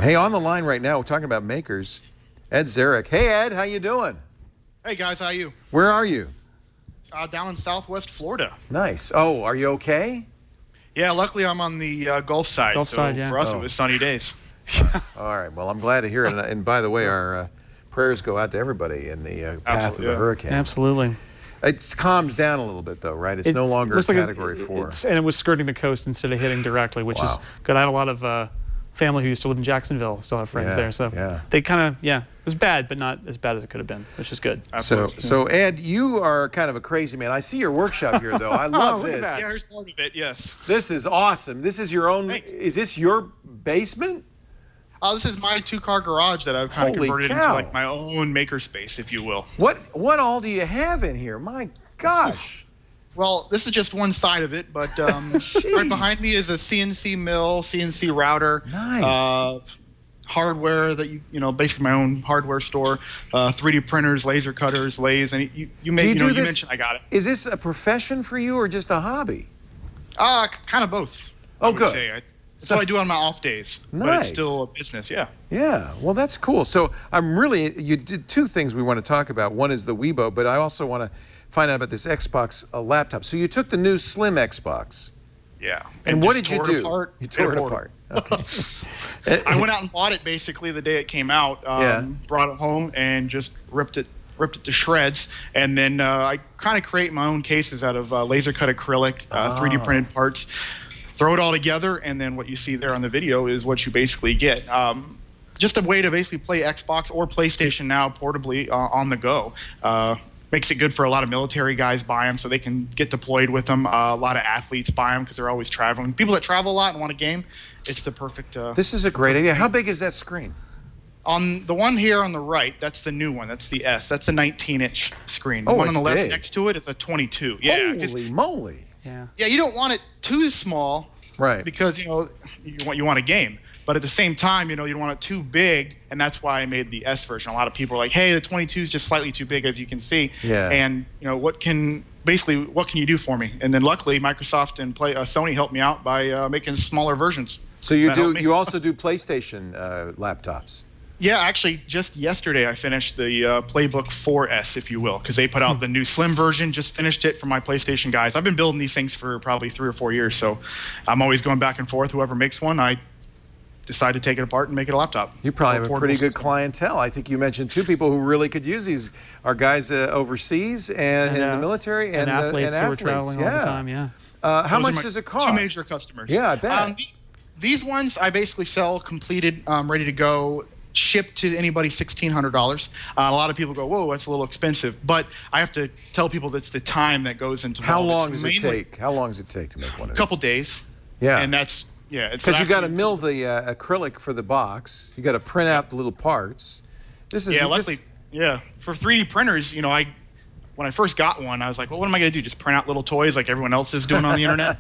Hey, on the line right now, we're talking about makers. Ed Zarick. Hey, Ed, how you doing? Hey, guys, how you? Where are you? Down in Southwest Florida. Nice. Oh, are you okay? Yeah, luckily I'm on the Gulf side. Gulf side, yeah. For us, it was sunny days. All right. Well, I'm glad to hear it. And by the way, our prayers go out to everybody in the path of the hurricane. Absolutely. It's calmed down a little bit, though, right? It's no longer Category 4. And it was skirting the coast instead of hitting directly, which is good. I had a lot of family who used to live in Jacksonville, still have friends there. So they kind of, it was bad, but not as bad as it could have been, which is good. So Ed, you are kind of a crazy man. I see your workshop here, though. I love this. Yeah, here's part of it, yes. This is awesome. This is your own, is this your basement? This is my 2-car garage that I've kind of converted into like my own makerspace, if you will. What all do you have in here? My gosh. Well, this is just one side of it, but right behind me is a CNC mill, CNC router. Nice. Hardware that basically my own hardware store, 3D printers, laser cutters, lathes, and you mentioned I got it. Is this a profession for you or just a hobby? Kind of both. Oh, good. That's what I do on my off days. Nice. But it's still a business, yeah. Yeah, well, that's cool. So you did two things we want to talk about. One is the Weebo, but I also want to find out about this Xbox laptop. So you took the new Slim Xbox. Yeah. And what did you do? You tore it apart. Okay. I went out and bought it basically the day it came out. Brought it home and just ripped it to shreds. And then I kind of create my own cases out of laser cut acrylic, 3D printed parts. Throw it all together, and then what you see there on the video is what you basically get. Just a way to basically play Xbox or PlayStation now portably on the go. Makes it good for a lot of military guys buy them so they can get deployed with them. A lot of athletes buy them because they're always traveling. People that travel a lot and want a game, it's the perfect. This is a great idea. How big is that screen? On the one here on the right, that's the new one. That's the S. That's a 19-inch screen. The one on the left next to it is a 22. Yeah. Holy moly. Yeah, you don't want it too small, right? Because you want a game, but at the same time, you don't want it too big, and that's why I made the S version. A lot of people are like, "Hey, the 22 is just slightly too big," as you can see. Yeah. And what can you do for me? And then luckily, Microsoft and Sony helped me out by making smaller versions. So you also do PlayStation laptops. Yeah, actually, just yesterday I finished the Playbook 4S, if you will, because they put out the new Slim version. Just finished it for my PlayStation guys. I've been building these things for probably 3 or 4 years, so I'm always going back and forth. Whoever makes one, I decide to take it apart and make it a laptop. You probably have a pretty good clientele. I think you mentioned 2 people who really could use these. Are guys overseas and in the military and athletes who are traveling all the time. Yeah. How much does it cost? 2 major customers. Yeah, I bet. These ones I basically sell completed, ready to go. Shipped to anybody $1,600. A lot of people go, whoa, that's a little expensive. But I have to tell people that's the time that goes into How long does it take? How long does it take to make one of these? A couple days. Yeah. And that's, because you got to mill the acrylic for the box. You got to print out the little parts. Luckily, for 3D printers, when I first got one, I was like, well, what am I going to do? Just print out little toys like everyone else is doing on the internet?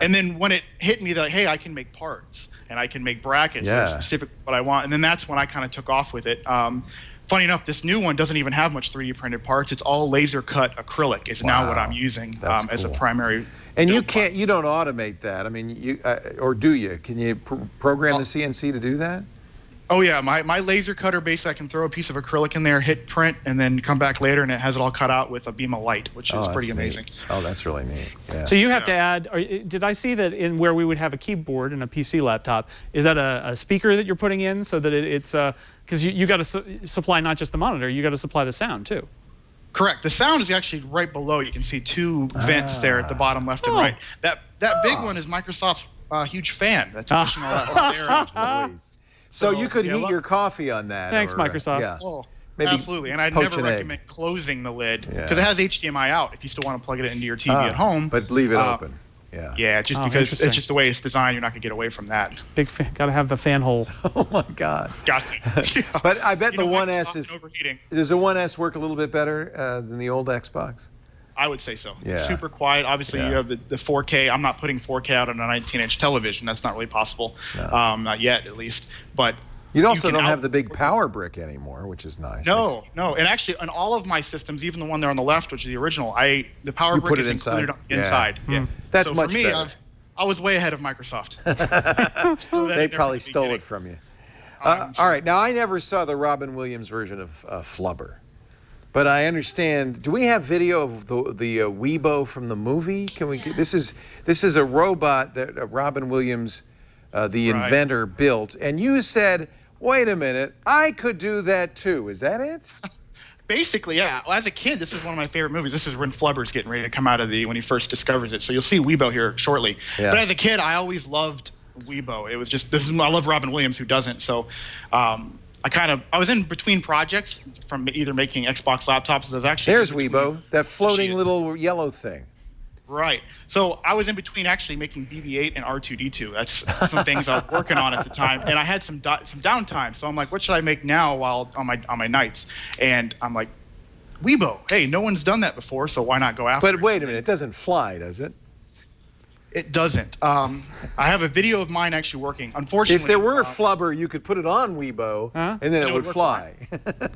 And then when it hit me that, hey, I can make parts and I can make brackets that are specific to what I want. And then that's when I kind of took off with it. Funny enough, this new one doesn't even have much 3D printed parts. It's all laser cut acrylic is now what I'm using as a primary. And you don't automate that. I mean, or do you? Can you program the CNC to do that? Oh yeah, my laser cutter basically I can throw a piece of acrylic in there, hit print, and then come back later and it has it all cut out with a beam of light, which is pretty amazing. Oh, that's really neat. Yeah. So you have to add, did I see that in where we would have a keyboard and a PC laptop, is that a speaker that you're putting in so that it's, because you got to supply not just the monitor, you got to supply the sound too. Correct. The sound is actually right below. You can see 2 vents there at the bottom left and right. That big one is Microsoft's huge fan that's pushing all that hot air. So you could heat your coffee on that. Thanks, Microsoft. Yeah. Oh, absolutely. And I'd never recommend closing the lid because it has HDMI out if you still want to plug it into your TV at home. But leave it open. Yeah. Yeah, just because it's just the way it's designed, you're not going to get away from that. Big fan. Got to have the fan hole. Oh, my God. Got to. Yeah. But I bet the 1S is overheating. Does the 1S work a little bit better than the old Xbox? I would say so. Yeah. Super quiet. Obviously, you have the 4K. I'm not putting 4K out on a 19-inch television. That's not really possible. No. Not yet, at least. But you also don't have the big power brick anymore, which is nice. No. And actually, on all of my systems, even the one there on the left, which is the original, the power brick is included on the inside. Yeah. That's much better. I was way ahead of Microsoft. They probably stole it from you. I'm sure. All right, now I never saw the Robin Williams version of Flubber, but I understand. Do we have video of the Weebo from the movie? Can we? This is a robot that Robin Williams, the inventor, built, and you said, "Wait a minute, I could do that too." Is that it? Basically, yeah. Well, as a kid, this is one of my favorite movies. This is when Flubber's getting ready to come out of when he first discovers it. So you'll see Weebo here shortly. Yeah. But as a kid, I always loved Weebo. It was just I love Robin Williams, who doesn't. So I was in between projects from either making Xbox laptops. There's Weebo, that floating little yellow thing. Right. So I was in between actually making BB-8 and R2-D2. That's some things I was working on at the time, and I had some downtime. So I'm like, what should I make now while on my nights? And I'm like, Weebo. Hey, no one's done that before, so why not go after it? But wait a minute, it doesn't fly, does it? It doesn't. I have a video of mine actually working. Unfortunately, if there were a Flubber, you could put it on Weebo, and then it would fly.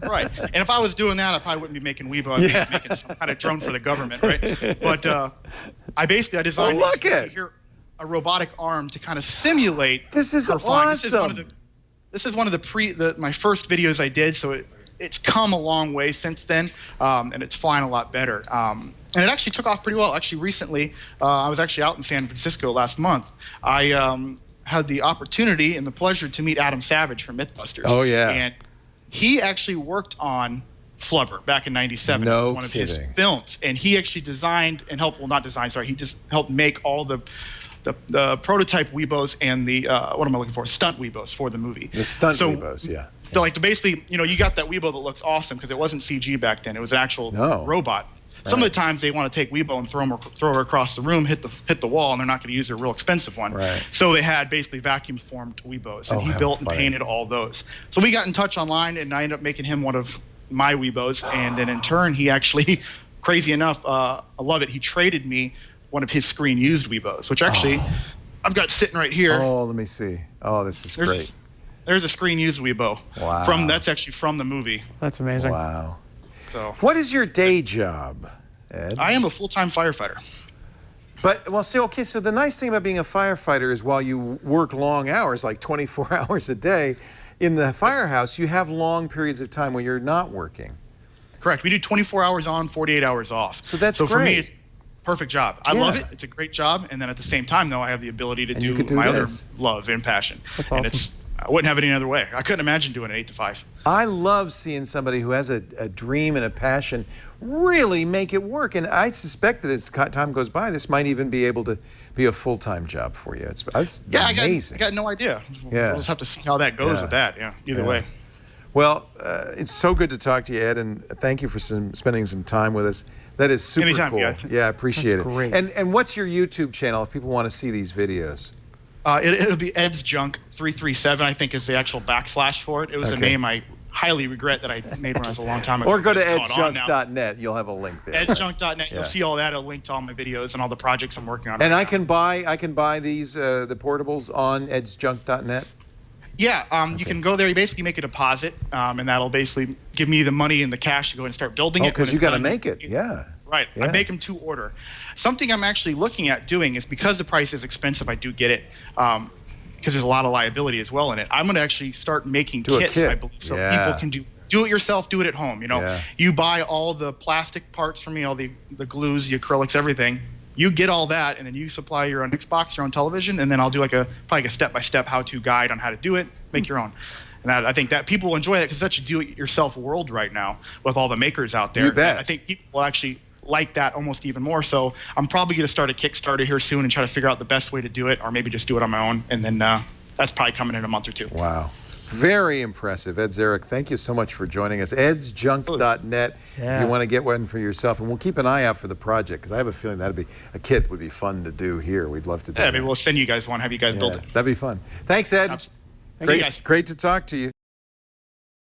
Right. And if I was doing that, I probably wouldn't be making Weebo. I'd be making some kind of drone for the government, right? But I designed a robotic arm to kind of simulate. This is awesome. This is one of my first videos I did, so it's come a long way since then, and it's flying a lot better. And it actually took off pretty well. Actually, recently, I was actually out in San Francisco last month. I had the opportunity and the pleasure to meet Adam Savage from Mythbusters. Oh, yeah. And he actually worked on Flubber back in '97. No It was one of his films. And he actually designed and helped, well, not designed, sorry, he just helped make all the prototype Weebos and the, what am I looking for? Stunt Weebos for the movie. The stunt Weebos, yeah. So basically, you got that Weebo that looks awesome because it wasn't CG back then. It was an actual robot. Some of the times they want to take Weebo and throw her across the room, hit the wall, and they're not going to use a real expensive one. Right. So they had basically vacuum formed Weebos, and he built and painted all those. So we got in touch online, and I ended up making him one of my Weebos, and then in turn he actually, crazy enough, I love it. He traded me one of his screen used Weebos, which actually I've got sitting right here. Oh, let me see. Oh, this is great. There's a screen used Weebo. Wow. That's actually from the movie. That's amazing. Wow. So, what is your day job, Ed? I am a full-time firefighter. But, well, so the nice thing about being a firefighter is while you work long hours, like 24 hours a day, in the firehouse, you have long periods of time when you're not working. Correct. We do 24 hours on, 48 hours off. So that's great. For me, it's a perfect job. I love it. It's a great job. And then at the same time, though, I have the ability to do my other love and passion. That's awesome. And I wouldn't have it any other way. I couldn't imagine doing it 8 to 5. I love seeing somebody who has a dream and a passion really make it work. And I suspect that as time goes by, this might even be able to be a full-time job for you. It's amazing. I got no idea. Yeah. We'll just have to see how that goes with that. Yeah, either way. Well, it's so good to talk to you, Ed, and thank you for spending some time with us. That is super Anytime, cool. guys. Yeah, I appreciate it. Great. And what's your YouTube channel if people want to see these videos? It'll be Ed's Junk 337, I think, is the actual backslash for it. It was a name I highly regret that I made when I was a long time ago. Or go to edsjunk.net. You'll have a link there. Edsjunk.net. You'll see all that. It'll link to all my videos and all the projects I'm working on. And I can buy these the portables on edsjunk.net. Yeah, you can go there. You basically make a deposit, and that'll basically give me the money and the cash to go and start building it. Because you got to make it. Yeah. Right. Yeah. I make them to order. Something I'm actually looking at doing is, because the price is expensive, I do get it, because there's a lot of liability as well in it. I'm going to actually start making kits, I believe, so people can do it yourself, do it at home. You buy all the plastic parts from me, all the glues, the acrylics, everything. You get all that, and then you supply your own Xbox, your own television, and then I'll do probably a step-by-step how-to guide on how to do it. Make your own. And I think that people will enjoy that because it's such a do-it-yourself world right now with all the makers out there. You bet. I think people will actually like that almost even more. So I'm probably going to start a Kickstarter here soon and try to figure out the best way to do it, or maybe just do it on my own. And then that's probably coming in a month or two. Wow. Very impressive. Ed Zarick, thank you so much for joining us. edsjunk.net if you want to get one for yourself. And we'll keep an eye out for the project, because I have a feeling a kit would be fun to do here. We'd love to do that. Maybe we'll send you guys one, have you guys build it. That'd be fun. Thanks, Ed. Thanks, guys. Great to talk to you.